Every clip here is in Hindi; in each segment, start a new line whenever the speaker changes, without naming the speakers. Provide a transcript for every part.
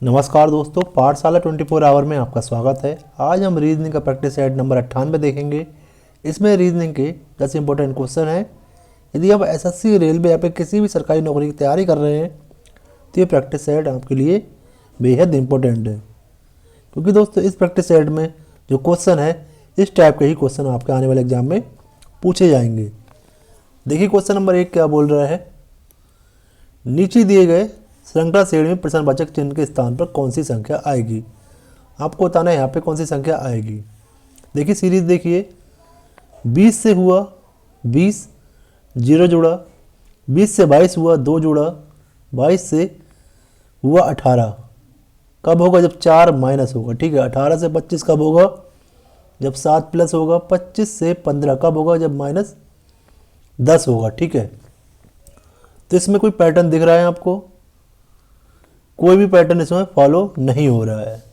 नमस्कार दोस्तों, पाठशाला 24 आवर में आपका स्वागत है। आज हम रीजनिंग का प्रैक्टिस सेट नंबर 98 देखेंगे। इसमें रीजनिंग के 10 इंपॉर्टेंट क्वेश्चन हैं। यदि आप एसएससी, रेलवे या फिर किसी भी सरकारी नौकरी की तैयारी कर रहे हैं तो ये प्रैक्टिस सेट आपके लिए बेहद इंपॉर्टेंट है, क्योंकि दोस्तों इस प्रैक्टिस सेट में जो क्वेश्चन है इस टाइप के ही क्वेश्चन आपके आने वाले एग्जाम में पूछे जाएंगे। देखिए क्वेश्चन नंबर 1 क्या बोल रहा है। नीचे दिए गए श्रृंखला श्रेणी में प्रश्नवाचक चिन्ह के स्थान पर कौन सी संख्या आएगी। आपको बताना है यहाँ पे कौन सी संख्या आएगी। देखिए सीरीज देखिए, 20 से हुआ 20, 0 जुड़ा, 20 से 22 हुआ 2 जुड़ा, 22 से हुआ 18। कब होगा? जब 4 माइनस होगा। ठीक है। 18 से 25 कब होगा? जब 7 प्लस होगा। 25 से 15 कब होगा? जब माइनस 10 होगा। ठीक है। तो इसमें कोई पैटर्न दिख रहा है आपको? कोई भी पैटर्न इसमें फॉलो नहीं हो रहा है,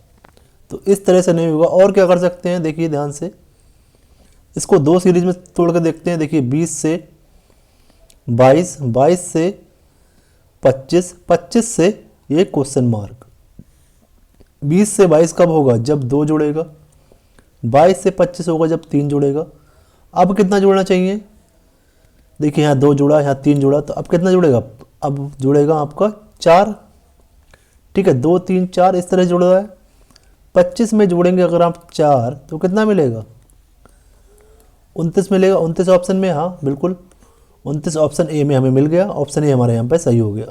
तो इस तरह से नहीं होगा। और क्या कर सकते हैं, देखिए ध्यान से, इसको दो सीरीज में तोड़ कर देखते हैं। देखिए 20 से 22, 22 से 25, 25 से ये क्वेश्चन मार्क। 20 से 22 कब होगा? जब 2 जुड़ेगा। 22 से 25 होगा जब 3 जुड़ेगा। अब कितना जुड़ना चाहिए? देखिए यहाँ 2 जुड़ा, यहाँ 3 जुड़ा, तो अब कितना जुड़ेगा? अब जुड़ेगा आपका 4। ठीक है। 2 3 4 इस तरह जुड़ रहा है। 25 में जोड़ेंगे अगर आप 4 तो कितना मिलेगा? 29 मिलेगा। 29 ऑप्शन में, हाँ बिल्कुल 29 ऑप्शन ए में हमें मिल गया। ऑप्शन ए हमारे यहाँ पे सही हो गया।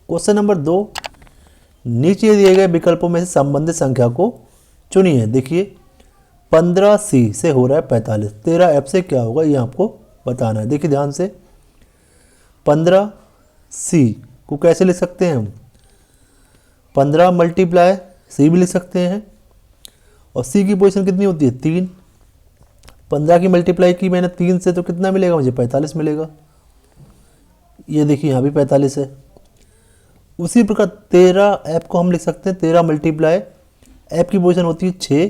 क्वेश्चन नंबर 2, नीचे दिए गए विकल्पों में से संबंधित संख्या को चुनिए। देखिए 15C से हो रहा है 45, 13F से क्या होगा ये आपको बताना है। देखिए ध्यान से, 15C को कैसे लिख सकते हैं हम? 15 मल्टीप्लाई C भी लिख सकते हैं। और C की पोजीशन कितनी होती है? 3। 15 की मल्टीप्लाई की मैंने 3 से, तो कितना मिलेगा मुझे? 45 मिलेगा। ये देखिए यहाँ भी 45 है। उसी प्रकार 13F को हम लिख सकते हैं। 13 मल्टीप्लाई F की पोजीशन होती है 6।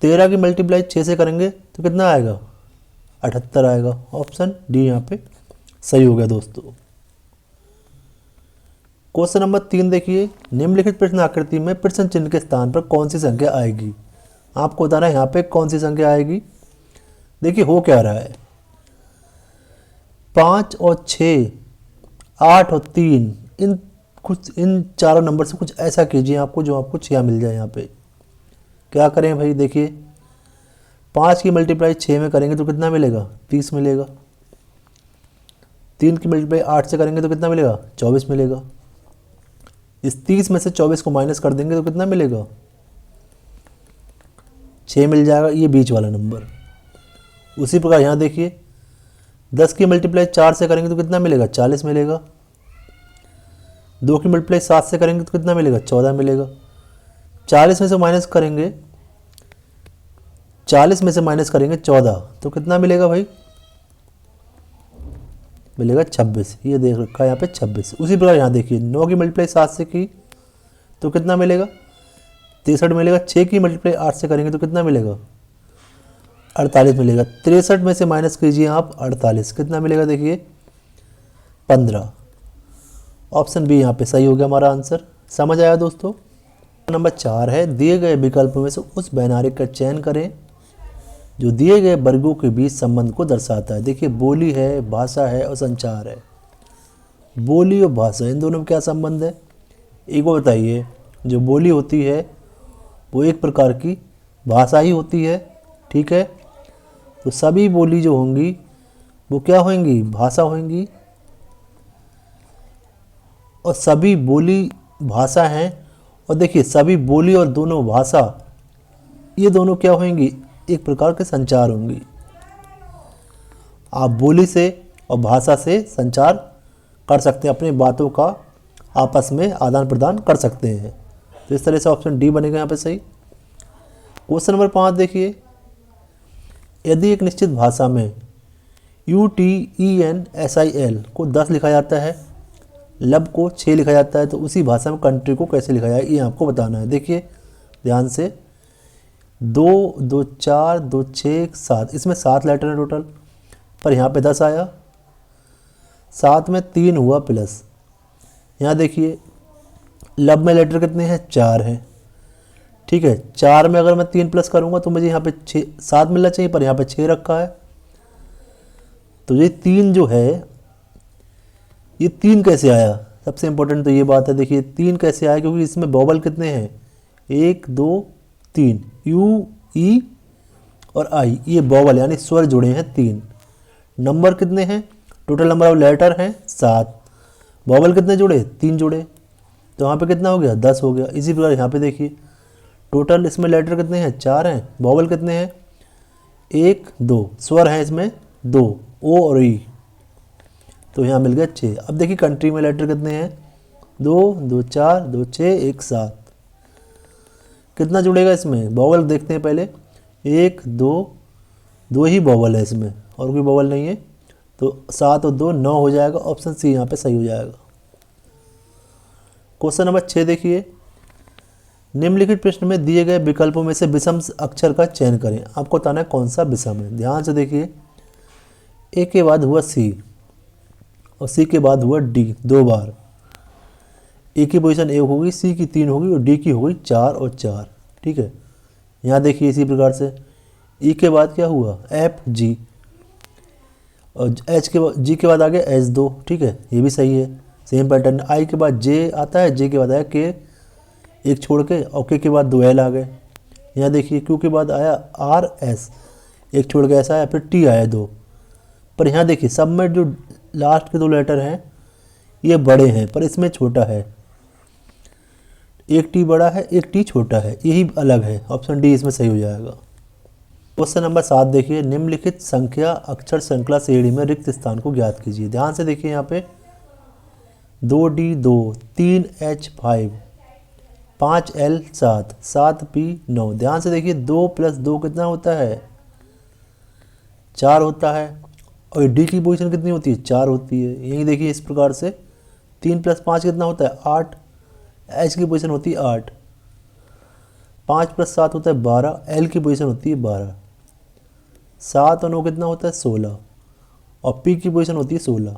13 की मल्टीप्लाई 6 से करेंगे तो कितना आएगा? 78 आएगा। ऑप्शन डी यहाँ पे सही हो गया दोस्तों। क्वेश्चन नंबर 3 देखिए, निम्नलिखित प्रश्न आकृति में प्रश्न चिन्ह के स्थान पर कौन सी संख्या आएगी। आपको बताना है यहाँ पे कौन सी संख्या आएगी। देखिए हो क्या रहा है, 5 और 6, 8 और 3, इन चारों नंबर से कुछ ऐसा कीजिए आपको जो आपको 6 मिल जाए। यहाँ पे क्या करें भाई? देखिए 5 की मल्टीप्लाई 6 में करेंगे तो कितना मिलेगा? 30 मिलेगा। 3 की मल्टीप्लाई 8 से करेंगे तो कितना मिलेगा? 24 मिलेगा। इस 30 में से 24 को माइनस कर देंगे तो कितना मिलेगा? 6 मिल जाएगा, ये बीच वाला नंबर। उसी प्रकार यहाँ देखिए 10 की मल्टीप्लाई 4 से करेंगे तो कितना मिलेगा? 40 मिलेगा। 2 की मल्टीप्लाई 7 से करेंगे तो कितना मिलेगा? 14 मिलेगा। 40 में से माइनस करेंगे, 40 में से माइनस करेंगे 14 तो कितना मिलेगा भाई? मिलेगा 26। ये देख रखा है यहाँ पे 26। उसी प्रकार यहाँ देखिए 9 की मल्टीप्लाई 7 से की तो कितना मिलेगा? 63 मिलेगा। 6 की मल्टीप्लाई 8 से करेंगे तो कितना मिलेगा? 48 मिलेगा। 63 में से माइनस कीजिए आप 48, कितना मिलेगा? देखिए 15। ऑप्शन बी यहाँ पे सही हो गया हमारा आंसर। समझ आया दोस्तों। नंबर 4 है, दिए गए विकल्पों में से उस वैनारिक का चयन करें जो दिए गए वर्गों के बीच संबंध को दर्शाता है। देखिए बोली है, भाषा है और संचार है। बोली और भाषा, इन दोनों में क्या संबंध है? एक को बताइए। जो बोली होती है वो एक प्रकार की भाषा ही होती है। ठीक है। तो सभी बोली जो होंगी वो क्या होंगी? भाषा होंगी। और सभी बोली भाषा हैं। और देखिए सभी बोली और दोनों भाषा, ये दोनों क्या होंगी? एक प्रकार के संचार होंगी। आप बोली से और भाषा से संचार कर सकते हैं, अपनी बातों का आपस में आदान प्रदान कर सकते हैं। तो इस तरह से ऑप्शन डी बनेगा यहाँ पे सही। क्वेश्चन नंबर 5 देखिए, यदि एक निश्चित भाषा में UTENSIL को 10 लिखा जाता है, लब को 6 लिखा जाता है, तो उसी भाषा में कंट्री को कैसे लिखा जाए ये आपको बताना है। देखिए ध्यान से, 2 2 4 2 6 7, इसमें 7 लेटर है टोटल, पर यहाँ पे 10 आया। 7 में 3 हुआ प्लस, यहाँ देखिए लब में लेटर कितने हैं, 4 हैं। ठीक है, 4 में अगर मैं 3 प्लस करूँगा तो मुझे यहाँ पे 7 मिलना चाहिए, पर यहाँ पे 6 रखा है। तो ये 3 जो है, ये 3 कैसे आया, सबसे इम्पोर्टेंट तो ये बात है। देखिए 3 कैसे आया, क्योंकि इसमें वोवल कितने हैं, 1 2 3, यू ई और आई, ये वोवल यानी स्वर जुड़े हैं 3। नंबर कितने हैं, टोटल नंबर ऑफ लेटर हैं 7, वोवल कितने जुड़े, 3 जुड़े, तो यहाँ पे कितना हो गया, 10 हो गया। इसी प्रकार यहाँ पे देखिए टोटल इसमें लेटर कितने हैं, 4 हैं, वोवल कितने हैं, 1 2, स्वर हैं इसमें 2, ओ और ई, तो यहाँ मिल गया 6। अब देखिए कंट्री में लेटर कितने हैं, 2 2 4 2 6 1 7, कितना जुड़ेगा इसमें, वोवल देखते हैं पहले, 1 2, 2 ही वोवल है इसमें और कोई वोवल नहीं है, तो 7 और 2 9 हो जाएगा। ऑप्शन सी यहाँ पे सही हो जाएगा। क्वेश्चन नंबर 6 देखिए, निम्नलिखित प्रश्न में दिए गए विकल्पों में से विषम अक्षर का चयन करें। आपको बताना है कौन सा विषम है। ध्यान से देखिए, ए के बाद हुआ सी और सी के बाद हुआ डी 2 बार। ए की पोजीशन 1 होगी, सी की 3 होगी और डी की होगी 4 और 4। ठीक है, यहाँ देखिए इसी प्रकार से ई के बाद क्या हुआ, एफ जी, और एच के बाद जी के बाद आ गया एच 2। ठीक है, ये भी सही है, सेम पैटर्न। आई के बाद जे आता है, जे के बाद आया के, एक छोड़ के, और के बाद 2 एल आ गए। यहाँ देखिए क्यू के बाद आया आर एस, एक छोड़ के ऐसा आया, फिर टी आया 2। पर यहाँ देखिए सब में जो लास्ट के 2 लेटर हैं ये बड़े हैं, पर इसमें छोटा है, एक टी बड़ा है एक टी छोटा है, यही अलग है। ऑप्शन डी इसमें सही हो जाएगा। क्वेश्चन नंबर 7 देखिए, निम्नलिखित संख्या अक्षर श्रृंखला श्रेणी में रिक्त स्थान को ज्ञात कीजिए। ध्यान से देखिए यहाँ पे 2D 2, 3H 5, 5L 7, 7P 9। ध्यान से देखिए 2 + 2 कितना होता है, 4 होता है, और डी की पोजीशन कितनी होती है, 4 होती है। यही देखिए इस प्रकार से 3 + 5 कितना होता है, 8, एच की पोजीशन होती है 8, 5 + 7 होता है 12, एल की पोजीशन होती है 12, 7 और 9 कितना होता है 16, और पी की पोजीशन होती है 16।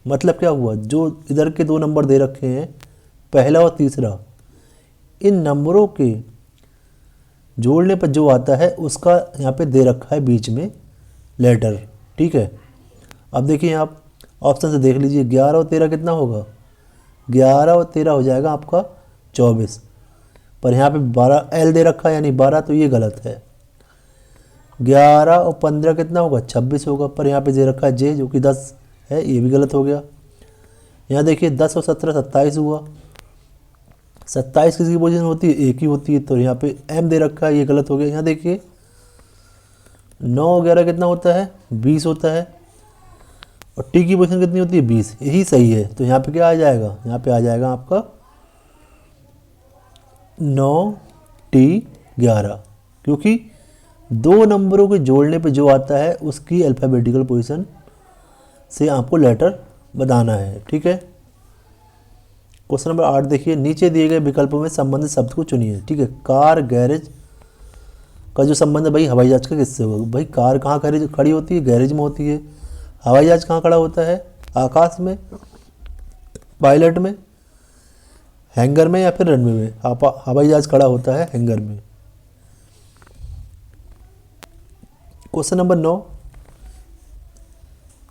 मतलब क्या हुआ, जो इधर के 2 नंबर दे रखे हैं, पहला और तीसरा, इन नंबरों के जोड़ने पर जो आता है उसका यहाँ पे दे रखा है बीच में लेटर। ठीक है, अब देखिए आप ऑप्शन से देख लीजिए, 11 और 13 कितना होगा, 11 और 13 हो जाएगा आपका 24, पर यहाँ पे 12 एल दे रखा है यानी 12, तो ये गलत है। 11 और 15 कितना होगा, 26 होगा, पर यहाँ पे दे रखा है जे जो कि 10 है, ये भी गलत हो गया। यहाँ देखिए 10 और 17 27 हुआ, 27 किसकी पोजीशन होती है, एक ही होती है, तो यहाँ पे एम दे रखा है, ये गलत हो गया। यहाँ देखिए 9 और 11 कितना होता है, 20 होता है, और टी की पोजीशन कितनी होती है, 20, यही सही है। तो यहाँ पे क्या आ जाएगा, यहाँ पे आ जाएगा आपका 9T11, क्योंकि 2 नंबरों के जोड़ने पे जो आता है उसकी अल्फ़ाबेटिकल पोजीशन से आपको लेटर बताना है। ठीक है, क्वेश्चन नंबर 8 देखिए, नीचे दिए गए विकल्पों में संबंधित शब्द को चुनिए। ठीक है, कार गैरेज का जो संबंध है भाई हवाई जहाज का किससे होगा, भाई कार कहाँ खड़ी होती है, गैरेज में होती है। हवाई जहाज कहाँ खड़ा होता है, आकाश में, पायलट में, हैंगर में, या फिर रनवे में। हवाई जहाज खड़ा होता है हैंगर में। क्वेश्चन नंबर 9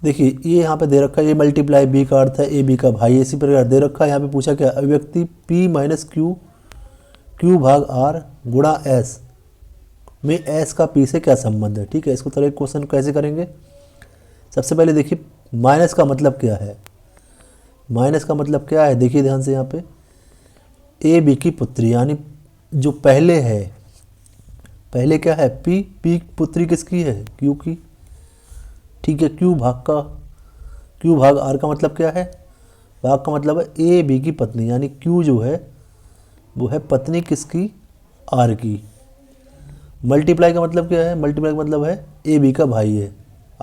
देखिए, ये यहाँ पे दे रखा है, ये मल्टीप्लाई बी का अर्थ है ए बी का भाई, इसी प्रकार दे रखा है। यहाँ पे पूछा क्या, अभिव्यक्ति p - q/r गुणा s में s का p से क्या संबंध है। ठीक है, इसको तरह क्वेश्चन कैसे करेंगे। सबसे पहले देखिए माइनस का मतलब क्या है, माइनस का मतलब क्या है, देखिए ध्यान से यहाँ पे ए बी की पुत्री, यानी जो पहले है, पहले क्या है p पुत्री किसकी है, q की। ठीक है, q भाग r का मतलब क्या है, भाग का मतलब है ए बी की पत्नी, यानी q जो है वो है पत्नी किसकी, r की। मल्टीप्लाई का मतलब क्या है, मल्टीप्लाई का मतलब है ए बी का भाई है,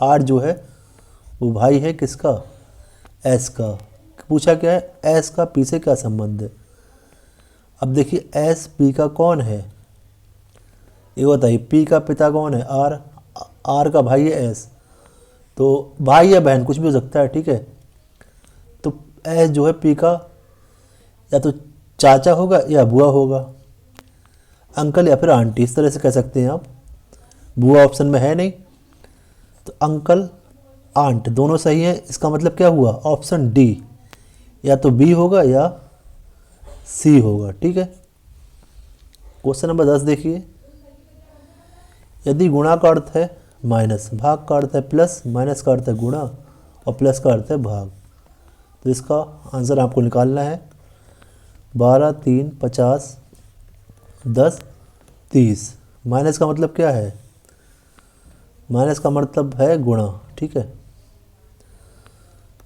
r जो है वो भाई है किसका, s का। पूछा क्या है, s का p से क्या संबंध है। अब देखिए s p का कौन है, ये बताइए, p का पिता कौन है, r का भाई है s, तो भाई या बहन कुछ भी हो सकता है। ठीक है, तो s जो है p का या तो चाचा होगा या बुआ होगा, अंकल या फिर आंटी, इस तरह से कह सकते हैं आप। बुआ ऑप्शन में है नहीं, तो अंकल आंट दोनों सही हैं। इसका मतलब क्या हुआ, ऑप्शन डी, या तो बी होगा या सी होगा। ठीक है, क्वेश्चन नंबर 10 देखिए। यदि गुणा का अर्थ है माइनस, भाग का अर्थ है प्लस, माइनस का अर्थ है गुणा और प्लस का अर्थ है भाग, तो इसका आंसर आपको निकालना है 12, 3, 50, 10, 30। माइनस का मतलब क्या है, माइनस का मतलब है गुणा। ठीक है,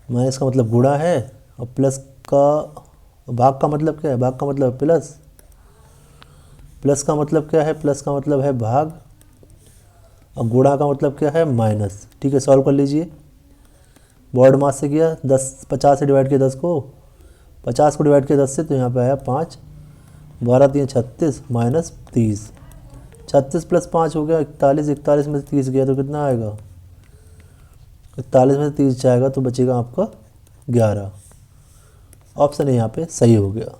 माइनस का मतलब गुणा है, और प्लस का, भाग का मतलब क्या है, भाग का मतलब प्लस, प्लस का मतलब क्या है, प्लस का मतलब है भाग, और गुणा का मतलब क्या है, माइनस। ठीक है, सॉल्व कर लीजिए। बोर्ड मास से किया, 10 50 से डिवाइड किया 10 को, 50 को डिवाइड किया 10 से, तो यहाँ पे आया 5, 12, 3, 36 माइनस 30। 36 प्लस 5 हो गया 41, 41 में से 30 गया तो कितना आएगा, 41 में से 30 जाएगा तो बचेगा आपका 11। ऑप्शन यहाँ पे सही हो गया।